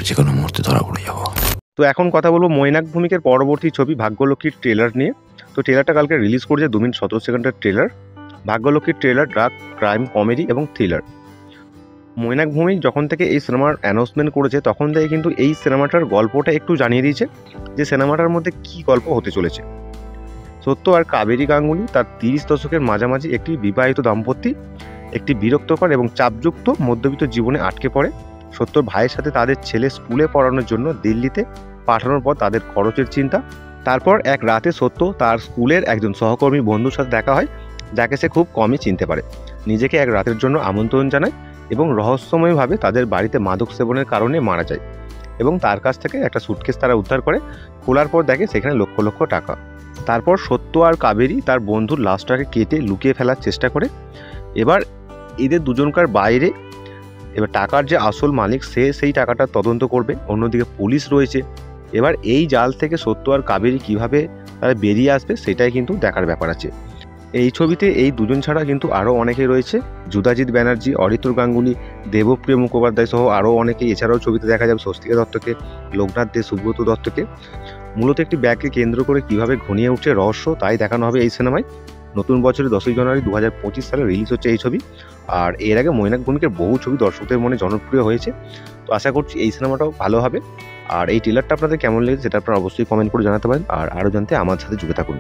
যে কোনো মুহূর্তে ধরা পড়ে যাবো। তো এখন কথা বলবো মৈনাক ভৌমিকের পরবর্তী ছবি ভাগ্যলক্ষ্মীর ট্রেলার নিয়ে। তো ট্রেলারটা কালকে রিলিজ করেছে 2 মিনিট 17 সেকেন্ডের ট্রেলার। ভাগ্যলক্ষ্মীর ট্রেলার ড্রাগ, ক্রাইম, কমেডি এবং থ্রিলার। মৈনাক ভৌমিক যখন থেকে এই সিনেমার অ্যানাউন্সমেন্ট করেছে তখন থেকে কিন্তু এই সিনেমাটার গল্পটা একটু জানিয়ে দিয়েছে যে সিনেমাটার মধ্যে কী গল্প হতে চলেছে। সত্য আর কাবেরী গাঙ্গুলি তার 30 দশকের মাঝামাঝি একটি বিবাহিত দাম্পত্য একটি বিরক্তকর এবং চাপযুক্ত মধ্যবিত্ত জীবনে আটকে পড়ে। সত্যর ভাইয়ের সাথে তাদের ছেলে স্কুলে পড়ানোর জন্য দিল্লিতে পাঠানোর পর তাদের খরচের চিন্তা। তারপর এক রাতে সত্য তার স্কুলের একজন সহকর্মী বন্ধুর সাথে দেখা হয়, যাকে সে খুব কমই চিনতে পারে। নিজেকে এক রাতের জন্য আমন্ত্রণ জানায় এবং রহস্যময়ভাবে তাদের বাড়িতে মাদক সেবনের কারণে মারা যায় এবং তার কাছ থেকে একটা সুটকেস তারা উদ্ধার করে। খোলার পর দেখে সেখানে লক্ষ লক্ষ টাকা। তারপর সত্য আর কাবেরী তার বন্ধুর লাশটাকে কেটে লুকিয়ে ফেলার চেষ্টা করে। এবার এদের দুজনকার বাইরে এবার টাকার যে আসল মালিক সে সেই টাকাটা তদন্ত করবে, অন্যদিকে পুলিশ রয়েছে। এবার এই জাল থেকে সত্য আর কাবেরী কীভাবে তারা বেরিয়ে আসবে সেটাই কিন্তু দেখার ব্যাপার আছে। এই ছবিতে এই দুজন ছাড়া কিন্তু আরও অনেকেই রয়েছে, যুধাজিৎ ব্যানার্জি, অরিত্র গাঙ্গুলি, দেবপ্রিয় মুখোপাধ্যায় সহ আরও অনেকেই। এছাড়াও ছবিতে দেখা যাবে স্বস্তিকা দত্তকে, লোকনাথ দে, সুব্রত দত্তকে। মূলত একটি ব্যাগকে কেন্দ্র করে কীভাবে ঘনিয়ে উঠছে রহস্য তাই দেখানো হবে এই সিনেমায়। নতুন বছরের 10ই জানুয়ারি 2025 সালে রিলিজ হচ্ছে এই ছবি। আর এর আগে মৈনাক ভৌমিকের বহু ছবি দর্শকদের মনে জনপ্রিয় হয়েছে, তো আশা করছি এই সিনেমাটাও ভালো হবে। আর এই ট্রেলারটা আপনাদের কেমন লেগেছে সেটা আপনারা অবশ্যই কমেন্ট করে জানাতে পারেন। আর আরও জানতে আমার সাথে যুক্ত থাকুন।